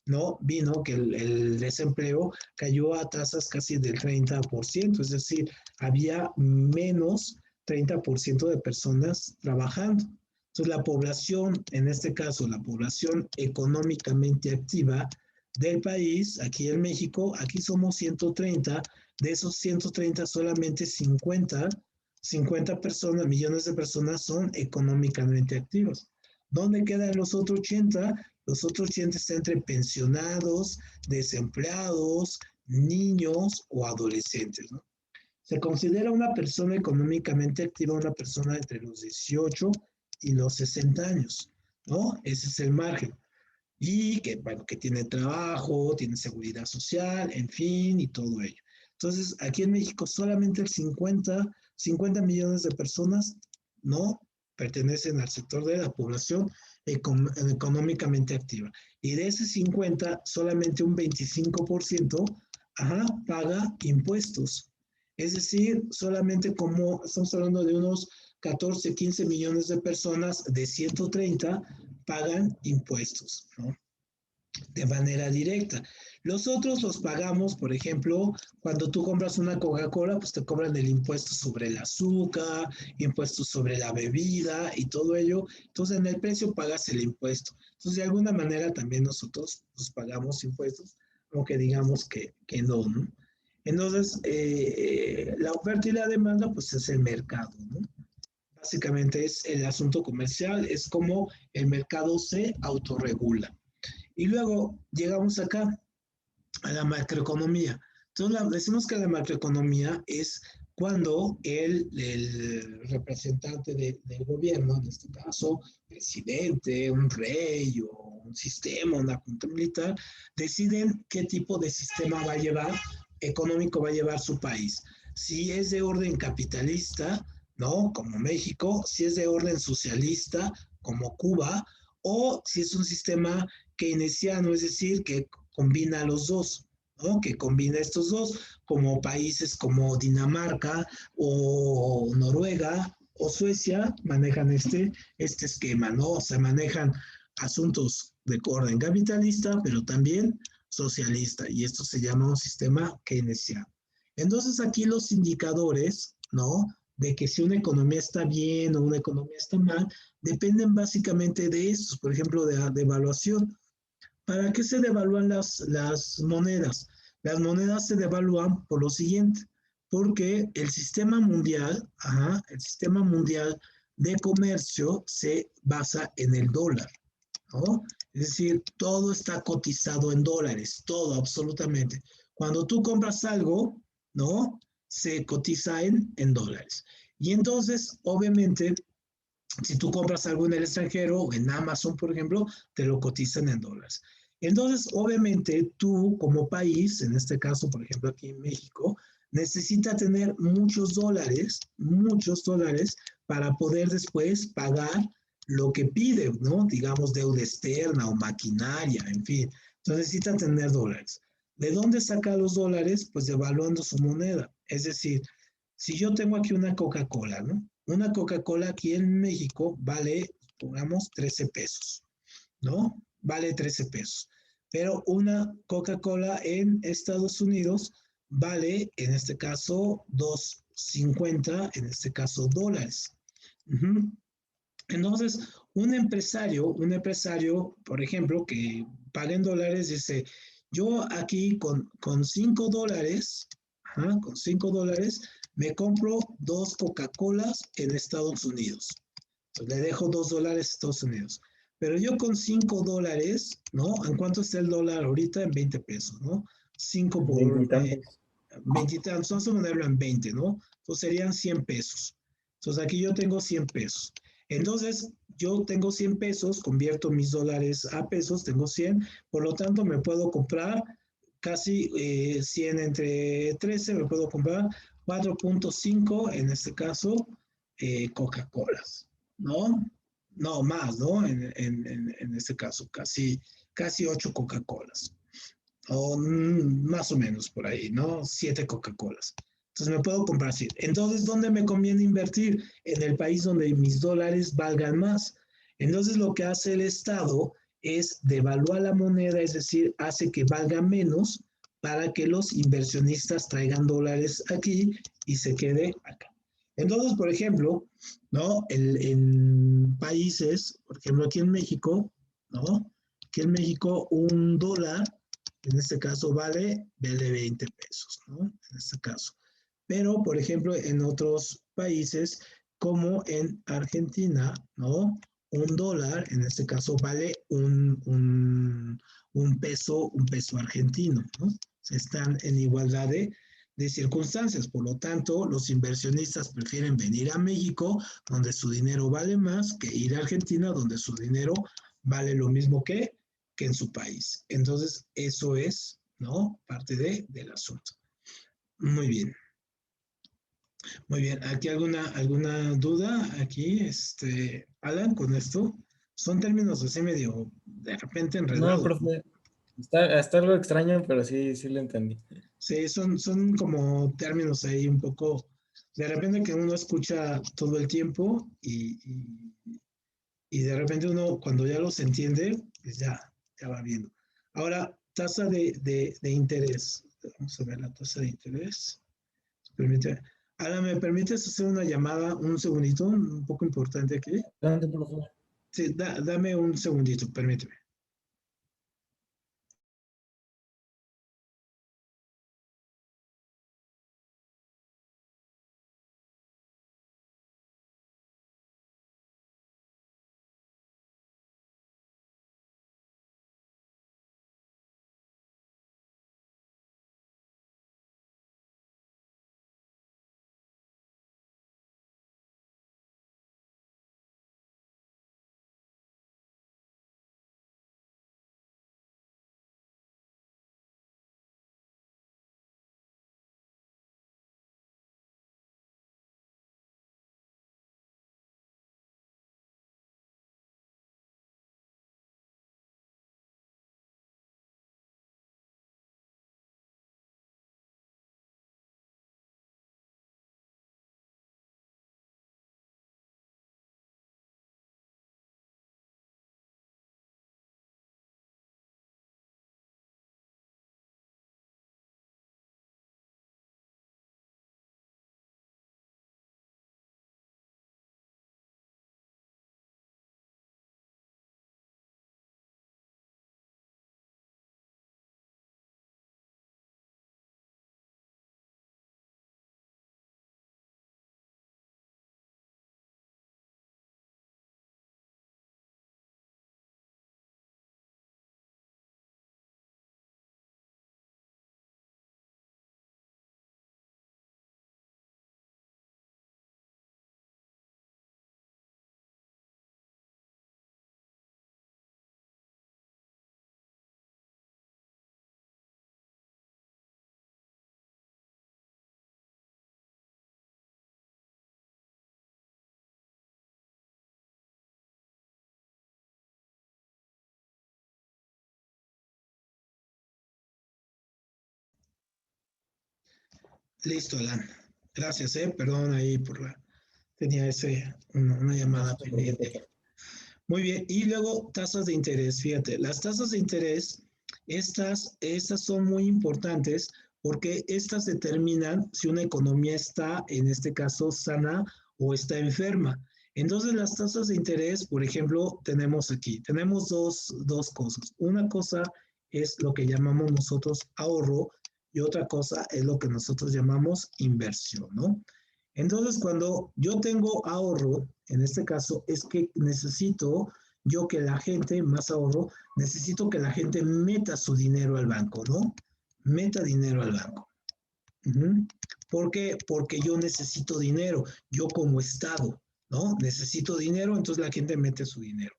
¿no? Vino que el desempleo cayó a tasas casi del 30%, es decir, había menos 30% de personas trabajando. Entonces, la población, en este caso, la población económicamente activa del país, aquí en México, aquí somos 130, de esos 130 solamente 50 personas, millones de personas son económicamente activos. ¿Dónde quedan los otros 80? Los otros 80 están entre pensionados, desempleados, niños o adolescentes, ¿no? Se considera una persona económicamente activa una persona entre los 18 y los 60 años, ¿no? Ese es el margen. Y que, bueno, que tiene trabajo, tiene seguridad social, en fin, y todo ello. Entonces, aquí en México solamente el 50 millones de personas no pertenecen al sector de la población económicamente activa. Y de ese 50, solamente un 25% paga impuestos. Es decir, solamente como estamos hablando de unos 14, 15 millones de personas de 130 pagan impuestos, ¿no? De manera directa. Los otros los pagamos, por ejemplo, cuando tú compras una Coca-Cola, pues te cobran el impuesto sobre el azúcar, impuestos sobre la bebida y todo ello. Entonces, en el precio pagas el impuesto. Entonces, de alguna manera también nosotros pues, pagamos impuestos, aunque digamos que no, ¿no? Entonces, la oferta y la demanda, pues es el mercado, ¿no? Básicamente es el asunto comercial, es como el mercado se autorregula. Y luego llegamos acá a la macroeconomía. Entonces decimos que la macroeconomía es cuando el representante del gobierno, en este caso, presidente, un rey o un sistema, una junta militar, deciden qué tipo de sistema va a llevar, económico va a llevar su país. Si es de orden capitalista, ¿no? Como México, si es de orden socialista, como Cuba, o si es un sistema keynesiano, es decir, que combina los dos, ¿no? Que combina estos dos, como países como Dinamarca o Noruega o Suecia manejan este esquema, ¿no? O sea, manejan asuntos de orden capitalista, pero también socialista, y esto se llama un sistema keynesiano. Entonces aquí los indicadores, ¿no? De que si una economía está bien o una economía está mal, dependen básicamente de estos, por ejemplo, de evaluación. ¿Para qué se devalúan las monedas? Las monedas se devalúan por lo siguiente, porque el sistema mundial de comercio se basa en el dólar, ¿no? Es decir, todo está cotizado en dólares, todo, absolutamente. Cuando tú compras algo, ¿no? Se cotiza en dólares. Y entonces, obviamente, si tú compras algo en el extranjero o en Amazon, por ejemplo, te lo cotizan en dólares. Entonces, obviamente, tú como país, en este caso, por ejemplo, aquí en México, necesita tener muchos dólares para poder después pagar lo que pide, ¿no? Digamos, deuda externa o maquinaria, en fin. Entonces necesita tener dólares. ¿De dónde saca los dólares? Pues devaluando su moneda. Es decir, si yo tengo aquí una Coca-Cola, ¿no? Una Coca-Cola aquí en México vale, pongamos, 13 pesos, ¿no? vale 13 pesos. Pero una Coca-Cola en Estados Unidos vale, en este caso, 2.50, en este caso, dólares. Uh-huh. Entonces, un empresario, por ejemplo, que paga en dólares, dice, yo aquí con $5, ajá, con $5, me compro 2 Coca-Colas en Estados Unidos. Entonces, le dejo $2 a Estados Unidos. Pero yo con $5, ¿no? ¿En cuánto está el dólar ahorita? En 20 pesos, ¿no? 5 por Veintitantos. 20 y tantos, vamos a ponerlo en 20, ¿no? Entonces serían 100 pesos. Entonces aquí yo tengo 100 pesos. Entonces yo tengo 100 pesos, convierto mis dólares a pesos, tengo 100, por lo tanto me puedo comprar casi 100 entre 13, me puedo comprar 4.5, en este caso, Coca-Colas, ¿no? No, más, ¿no? En este caso, casi 8 Coca-Colas o más o menos por ahí, ¿no? 7 Coca-Colas. Entonces me puedo comprar 7. Entonces, ¿dónde me conviene invertir? En el país donde mis dólares valgan más. Entonces, lo que hace el Estado es devaluar la moneda, es decir, hace que valga menos para que los inversionistas traigan dólares aquí y se quede acá. Entonces, por ejemplo, ¿no? En países, por ejemplo, aquí en México, ¿no? Aquí en México, un dólar en este caso vale 20 pesos, ¿no? En este caso. Pero, por ejemplo, en otros países, como en Argentina, ¿no? Un dólar, en este caso, vale un peso argentino, ¿no? Están en igualdad de circunstancias. Por lo tanto, los inversionistas prefieren venir a México, donde su dinero vale más, que ir a Argentina, donde su dinero vale lo mismo que en su país. Entonces, eso es, ¿no? Parte del asunto. Muy bien. Muy bien. ¿Aquí alguna duda? Aquí, Alan, con esto. Son términos así medio, de repente No, enredados, ¿no? profe. Está algo extraño, pero sí, sí lo entendí. Sí, son como términos ahí un poco, de repente que uno escucha todo el tiempo y de repente uno cuando ya los entiende, pues ya va viendo. Ahora, tasa de interés. Vamos a ver la tasa de interés. Permite. Ahora, ¿me permites hacer una llamada un segundito? Un poco importante aquí. Adelante, profe. Sí, dame un segundito, permíteme. Listo, Alan. Gracias, perdón ahí por la... Tenía una No llamada se preocupe, pendiente. profe. Muy bien, y luego tasas de interés, fíjate, las tasas de interés, estas son muy importantes porque estas determinan si una economía está, en este caso, sana o está enferma. Entonces, las tasas de interés, por ejemplo, tenemos dos cosas. Una cosa es lo que llamamos nosotros ahorro y otra cosa es lo que nosotros llamamos inversión, ¿no? Entonces, cuando yo tengo ahorro, en este caso, es que necesito yo que la gente, más ahorro, necesito que la gente meta su dinero al banco, ¿no? Meta dinero al banco. Uh-huh. ¿Por qué? Porque yo necesito dinero, yo como Estado, ¿no? Necesito dinero, entonces la gente mete su dinero.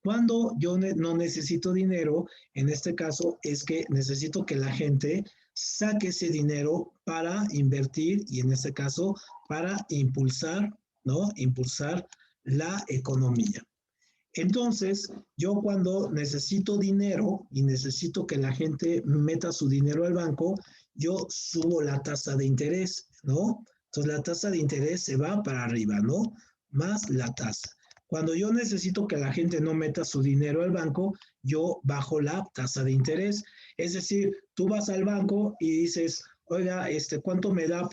Cuando yo no necesito dinero, en este caso es que necesito que la gente saque ese dinero para invertir y en este caso para impulsar, ¿no? Impulsar la economía. Entonces, yo cuando necesito dinero y necesito que la gente meta su dinero al banco, yo subo la tasa de interés, ¿no? Entonces, la tasa de interés se va para arriba, ¿no? Más la tasa. Cuando yo necesito que la gente no meta su dinero al banco, yo bajo la tasa de interés. Es decir, tú vas al banco y dices, oiga, ¿cuánto me da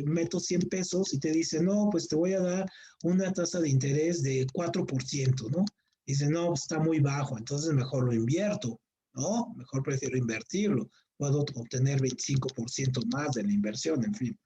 meto 100 pesos? Y te dice, no, pues te voy a dar una tasa de interés de 4%, ¿no? Dice, no, pues está muy bajo, entonces mejor lo invierto, ¿no? Mejor prefiero invertirlo, puedo obtener 25% más de la inversión, en fin.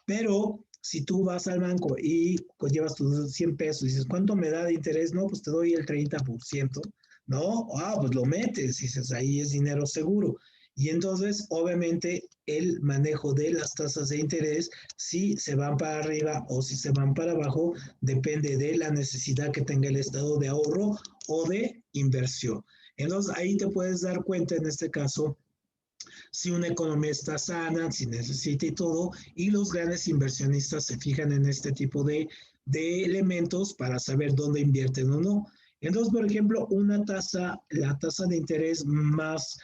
Pero si tú vas al banco y pues, llevas tus 100 pesos y dices, ¿cuánto me da de interés? No, pues te doy el 30%, ¿no? Ah, pues lo metes, y dices, ahí es dinero seguro. Y entonces, obviamente, el manejo de las tasas de interés, si se van para arriba o si se van para abajo, depende de la necesidad que tenga el estado de ahorro o de inversión. Entonces, ahí te puedes dar cuenta, en este caso, si una economía está sana, si necesita y todo, y los grandes inversionistas se fijan en este tipo de elementos para saber dónde invierten o no. Entonces, por ejemplo, la tasa de interés más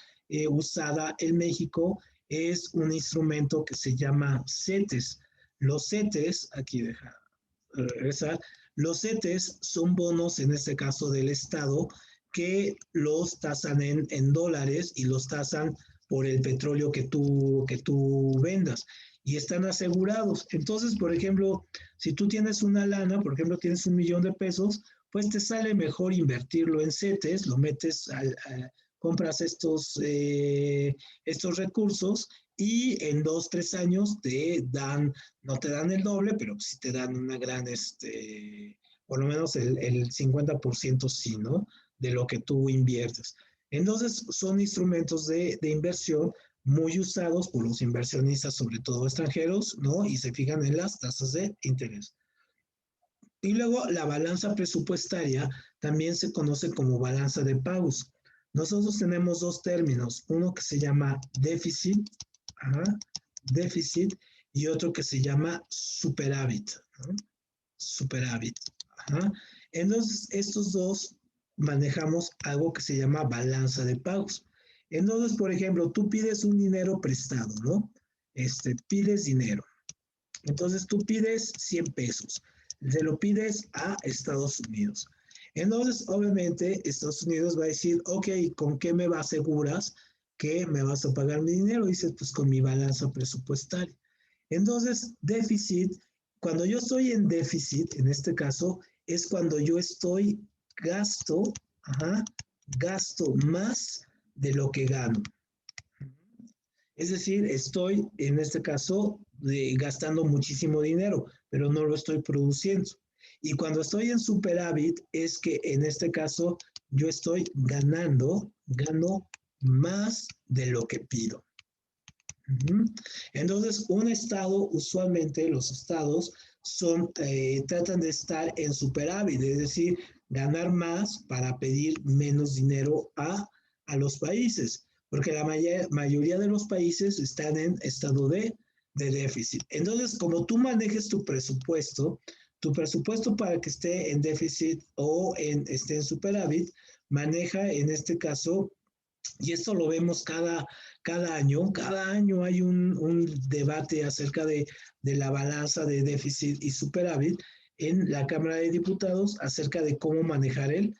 usada en México es un instrumento que se llama CETES. Los CETES, aquí deja regresar, los CETES son bonos, en este caso del Estado, que los tasan en dólares y los tasan por el petróleo que tú vendas y están asegurados. Entonces, por ejemplo, si tú tienes una lana, por ejemplo, tienes 1,000,000 de pesos, pues te sale mejor invertirlo en CETES, lo metes, compras estos recursos y en 2, 3 años no te dan el doble, pero sí te dan una gran, por lo menos el 50% sí, ¿no? De lo que tú inviertes. Entonces, son instrumentos de inversión muy usados por los inversionistas, sobre todo extranjeros, ¿no? Y se fijan en las tasas de interés. Y luego la balanza presupuestaria también se conoce como balanza de pagos. Nosotros tenemos dos términos, uno que se llama déficit, ajá, déficit, y otro que se llama superávit, ¿no? Superávit. Ajá. Entonces, estos dos manejamos algo que se llama balanza de pagos. Entonces, por ejemplo, tú pides un dinero prestado, ¿no? Pides dinero. Entonces, tú pides 100 pesos. Se lo pides a Estados Unidos. Entonces, obviamente, Estados Unidos va a decir, ok, ¿con qué me aseguras que me vas a pagar mi dinero? Dices, pues con mi balanza presupuestaria. Entonces, déficit, cuando yo estoy en déficit, en este caso, es cuando yo gasto, ajá, gasto más de lo que gano. Es decir, estoy, en este caso, gastando muchísimo dinero, pero no lo estoy produciendo. Y cuando estoy en superávit, es que en este caso yo estoy gano más de lo que pido. Entonces, un estado, usualmente los estados tratan de estar en superávit, es decir, ganar más para pedir menos dinero a los países, porque la mayoría de los países están en estado de déficit. Entonces, como tú manejes tu presupuesto para que esté en déficit o esté en superávit, maneja en este caso, y esto lo vemos cada año hay un debate acerca de la balanza de déficit y superávit, en la Cámara de Diputados acerca de cómo manejar el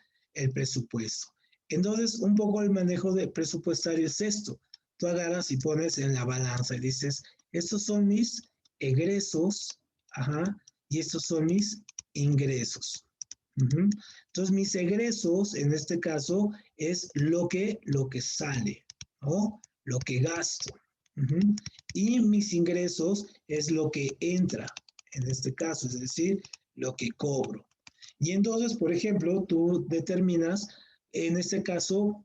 presupuesto. Entonces, un poco el manejo de presupuestario es esto. Tú agarras y pones en la balanza y dices, estos son mis egresos, ajá, y estos son mis ingresos. Uh-huh. Entonces, mis egresos, en este caso, es lo que sale, ¿no? Lo que gasto. Uh-huh. Y mis ingresos es lo que entra, en este caso, es decir, lo que cobro. Y entonces, por ejemplo, tú determinas, en este caso,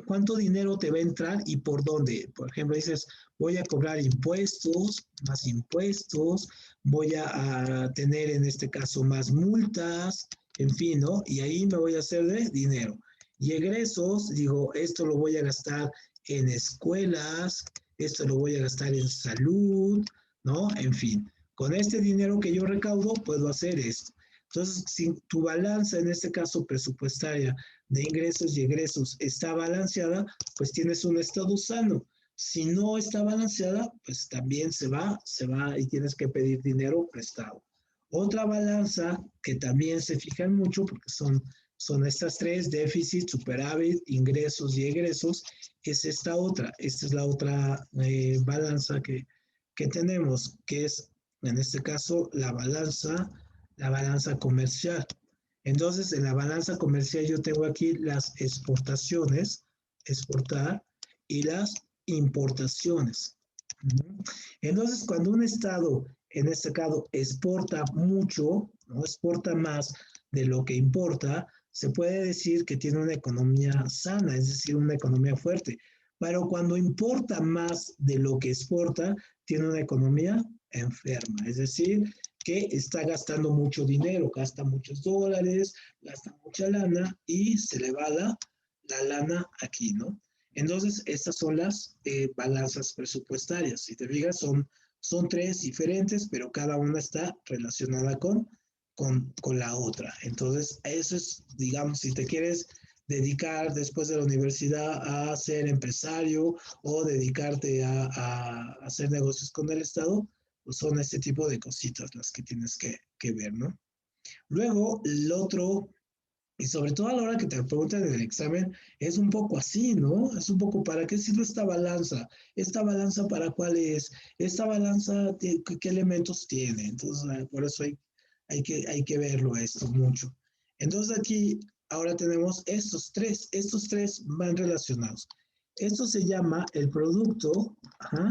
cuánto dinero te va a entrar y por dónde. Por ejemplo, dices, voy a cobrar impuestos, más impuestos, voy a tener en este caso más multas, en fin, ¿no? Y ahí me voy a hacer de dinero. Y egresos, digo, esto lo voy a gastar en escuelas, esto lo voy a gastar en salud, ¿no? En fin, con este dinero que yo recaudo, puedo hacer esto. Entonces, si tu balanza, en este caso presupuestaria, de ingresos y egresos está balanceada, pues tienes un estado sano. Si no está balanceada, pues también se va y tienes que pedir dinero prestado. Otra balanza que también se fijan mucho, porque son estas tres, déficit, superávit, ingresos y egresos, es esta otra. Esta es la otra balanza que tenemos, que es, en este caso, la balanza comercial. Entonces, en la balanza comercial yo tengo aquí las exportaciones, exportar, y las importaciones. Entonces, cuando un estado, en este caso, exporta mucho, ¿no? Exporta más de lo que importa, se puede decir que tiene una economía sana, es decir, una economía fuerte. Pero cuando importa más de lo que exporta, tiene una economía enferma, es decir, que está gastando mucho dinero, gasta muchos dólares, gasta mucha lana y se le va la lana aquí, ¿no? Entonces, estas son las balanzas presupuestarias. Si te fijas, son tres diferentes, pero cada una está relacionada con la otra. Entonces, eso es, digamos, si te quieres dedicar después de la universidad a ser empresario o dedicarte a hacer negocios con el Estado, pues son este tipo de cositas las que tienes que ver, ¿no? Luego, el otro, y sobre todo a la hora que te preguntan en el examen, es un poco así, ¿no? Es un poco, ¿para qué sirve esta balanza? ¿Esta balanza para cuál es? ¿Esta balanza qué elementos tiene? Entonces, por eso hay que verlo esto mucho. Entonces aquí ahora tenemos estos tres van relacionados. Esto se llama el producto, ajá,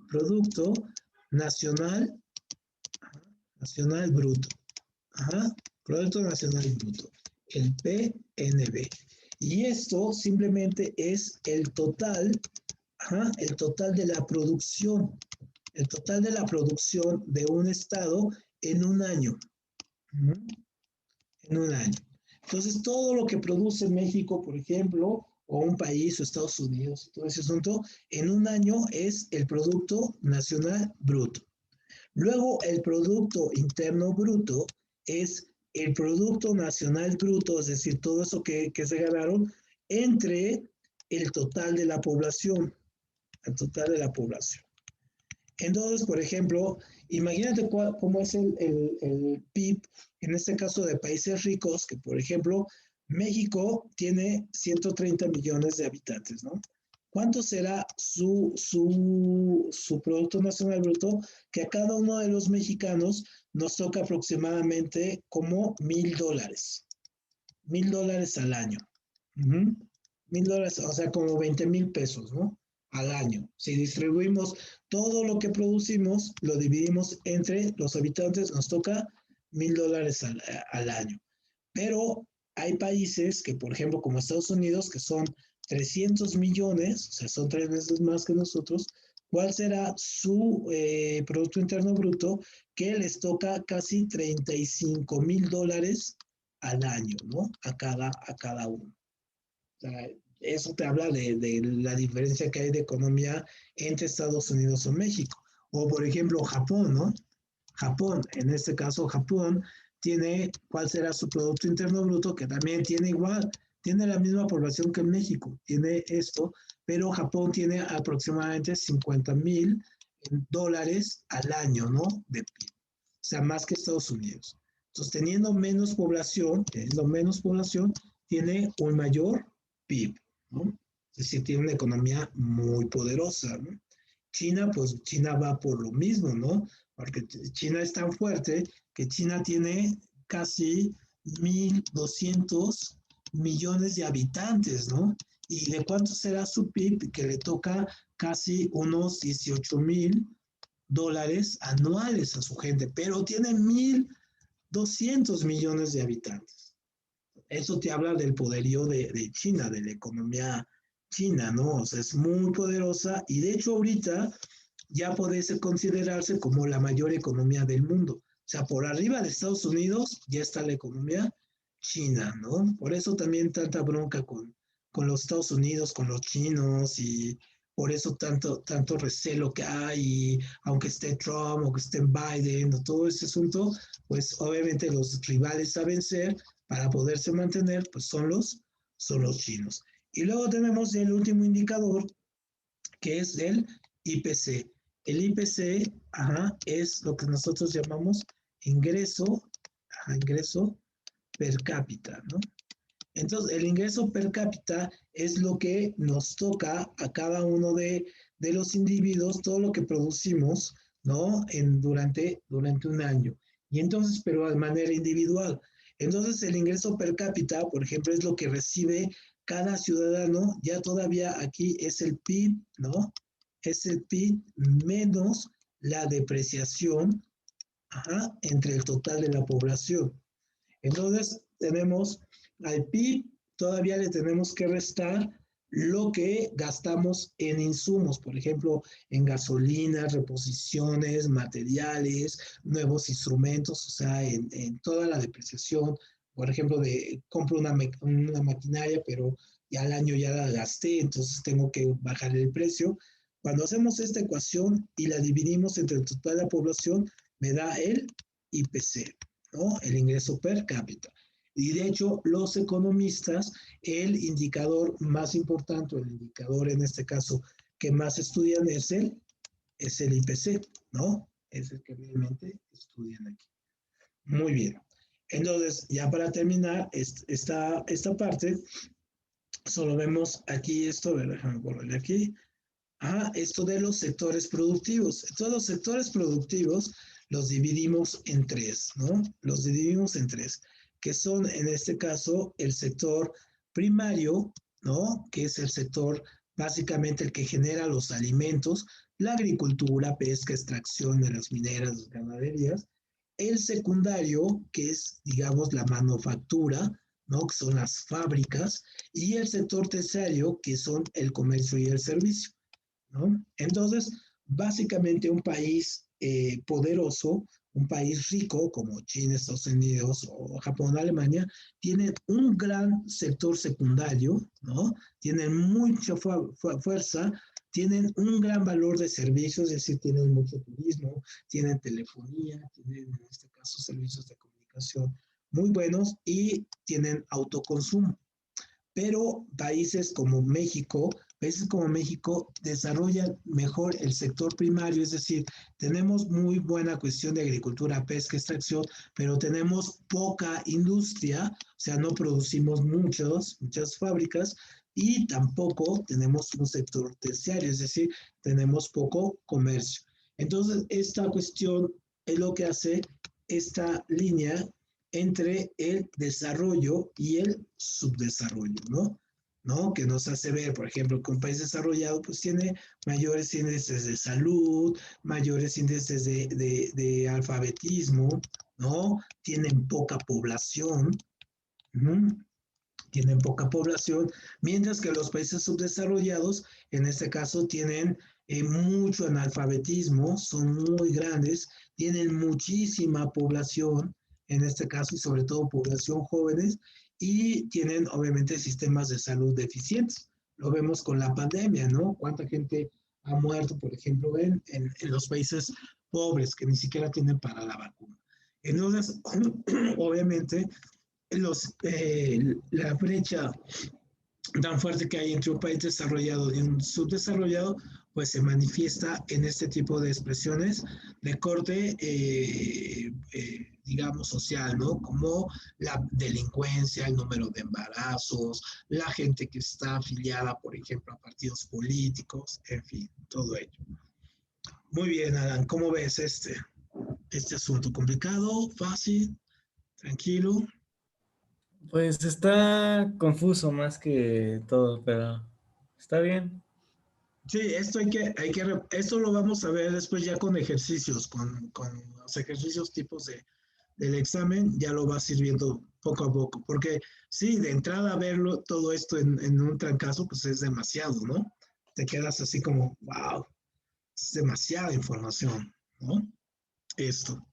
producto nacional, nacional bruto. Ajá, Producto Nacional Bruto, el PNB. Y esto simplemente es el total, ajá, el total de la producción, el total de la producción de un estado en un año. En un año. Entonces, todo lo que produce México, por ejemplo, o un país, o Estados Unidos, todo ese asunto, en un año es el Producto Nacional Bruto. Luego, el Producto Interno Bruto es el Producto Nacional Bruto, es decir, todo eso que se ganaron entre el total de la población, el total de la población. Entonces, por ejemplo, imagínate cómo es el PIB, en este caso de países ricos, que por ejemplo, México tiene 130 millones de habitantes, ¿no? ¿Cuánto será su Producto Nacional Bruto? Que a cada uno de los mexicanos nos toca aproximadamente como $1,000. $1,000 al año. $1,000, o sea, como 20,000 pesos, ¿no? Al año. Si distribuimos todo lo que producimos, lo dividimos entre los habitantes, nos toca $1,000 al año. Pero hay países que, por ejemplo, como Estados Unidos, que son 300 millones, o sea, son 3 veces más que nosotros. ¿Cuál será su Producto Interno Bruto? Que les toca casi $35,000 al año, ¿no? A cada uno. O sea, eso te habla de la diferencia que hay de economía entre Estados Unidos o México. O, por ejemplo, Japón, ¿no? Japón, en este caso, Japón tiene, ¿cuál será su Producto Interno Bruto? Que también tiene igual, tiene la misma población que México, tiene esto, pero Japón tiene aproximadamente $50,000 al año, ¿no? De PIB. sea, más que Estados Unidos. Entonces, teniendo menos población, tiene un mayor PIB, ¿no? Es decir, tiene una economía muy poderosa, ¿no? China, pues China va por lo mismo, ¿no? Porque China es tan fuerte que China tiene casi 1.200 millones de habitantes, ¿no? ¿Y de cuánto será su PIB? Que le toca casi unos 18,000 dólares anuales a su gente, pero tiene 1.200 millones de habitantes. Eso te habla del poderío de China, de la economía china, ¿no? O sea, es muy poderosa y de hecho ahorita ya puede considerarse como la mayor economía del mundo. O sea, por arriba de Estados Unidos ya está la economía china, ¿no? Por eso también tanta bronca con los Estados Unidos, con los chinos y por eso tanto recelo que hay, y aunque esté Trump o que esté Biden o todo ese asunto, pues obviamente los rivales a vencer para poderse mantener, pues son los chinos. Y luego tenemos el último indicador, que es el IPC. El IPC, es lo que nosotros llamamos ingreso, ingreso per cápita, ¿no? Entonces, el ingreso per cápita es lo que nos toca a cada uno de los individuos, todo lo que producimos, ¿no? Durante un año. Y entonces, pero de manera individual. Entonces, el ingreso per cápita, por ejemplo, es lo que recibe cada ciudadano. Ya todavía aquí es el PIB, ¿no? Es el PIB menos la depreciación, entre el total de la población. Entonces, tenemos al PIB, todavía le tenemos que restar lo que gastamos en insumos, por ejemplo, en gasolina, reposiciones, materiales, nuevos instrumentos, o sea, en toda la depreciación. Por ejemplo, compro una maquinaria, pero ya al año ya la gasté, entonces tengo que bajar el precio. Cuando hacemos esta ecuación y la dividimos entre el total de la población, me da el IPC, ¿no? El ingreso per cápita. Y de hecho, los economistas, el indicador más importante, el indicador en este caso que más estudian es el IPC, ¿no? Es el que realmente estudian aquí. Muy bien. Entonces, ya para terminar esta parte, solo vemos aquí esto, a ver, déjame borrarle aquí. Esto de los sectores productivos. Todos los sectores productivos los dividimos en tres, ¿no? Los dividimos en tres, que son en este caso el sector primario, ¿no? Que es el sector básicamente el que genera los alimentos, la agricultura, pesca, extracción de las mineras, las ganaderías. El secundario, que es, digamos, la manufactura, ¿no? Que son las fábricas. Y el sector terciario, que son el comercio y el servicio, ¿no? Entonces, básicamente un país poderoso, un país rico como China, Estados Unidos o Japón, Alemania, tienen un gran sector secundario, ¿no? Tienen mucha fuerza, tienen un gran valor de servicios, es decir, tienen mucho turismo, tienen telefonía, tienen en este caso servicios de comunicación muy buenos y tienen autoconsumo. Pero países como México desarrollan mejor el sector primario, es decir, tenemos muy buena cuestión de agricultura, pesca, extracción, pero tenemos poca industria, o sea, no producimos muchas fábricas y tampoco tenemos un sector terciario, es decir, tenemos poco comercio. Entonces, esta cuestión es lo que hace esta línea entre el desarrollo y el subdesarrollo, ¿no? ¿No? Que nos hace ver, por ejemplo, que un país desarrollado pues tiene mayores índices de salud, mayores índices de alfabetismo, ¿no? Tienen poca población, tienen poca población, mientras que los países subdesarrollados, en este caso, tienen mucho analfabetismo, son muy grandes, tienen muchísima población, en este caso, y sobre todo población jóvenes, y tienen obviamente sistemas de salud deficientes. Lo vemos con la pandemia, ¿no? Cuánta gente ha muerto, por ejemplo, en los países pobres que ni siquiera tienen para la vacuna. Entonces, obviamente, la brecha tan fuerte que hay entre un país desarrollado y un subdesarrollado, pues se manifiesta en este tipo de expresiones de corte, digamos, social, ¿no? Como la delincuencia, el número de embarazos, la gente que está afiliada, por ejemplo, a partidos políticos, en fin, todo ello. Muy bien, Alan, ¿cómo ves este asunto? ¿Complicado? ¿Fácil? ¿Tranquilo? Pues está confuso más que todo, pero está bien. Sí, esto lo vamos a ver después ya con ejercicios, con los ejercicios tipos del examen, ya lo vas a ir viendo poco a poco, porque sí, de entrada verlo todo esto en un trancazo, pues es demasiado, ¿no? Te quedas así como, wow, es demasiada información, ¿no? Esto.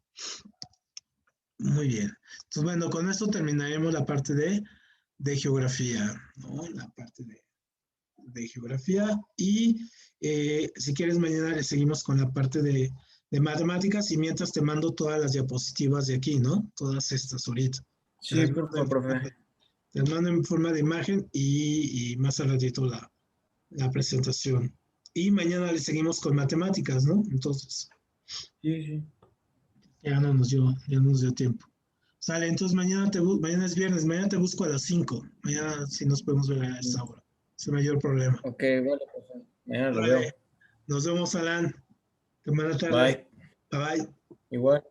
Muy bien. Entonces, bueno, con esto terminaremos la parte de geografía, ¿no? La parte de geografía y si quieres mañana le seguimos con la parte de matemáticas y mientras te mando todas las diapositivas de aquí, ¿no? Todas estas ahorita. Te Sí, las por mando favor, profe. te las mando en forma de imagen y más al ratito la presentación. Y mañana le seguimos con matemáticas, ¿no? Entonces, Sí, sí. ya no nos dio tiempo. Sale, entonces mañana es viernes, mañana te busco a las 5. Mañana sí nos podemos ver a esa hora. Es el mayor problema. Ok, vale, profe. Mañana lo Vale, veo. nos vemos, Alan. Buena tarde. Bye. Bye bye. Igual.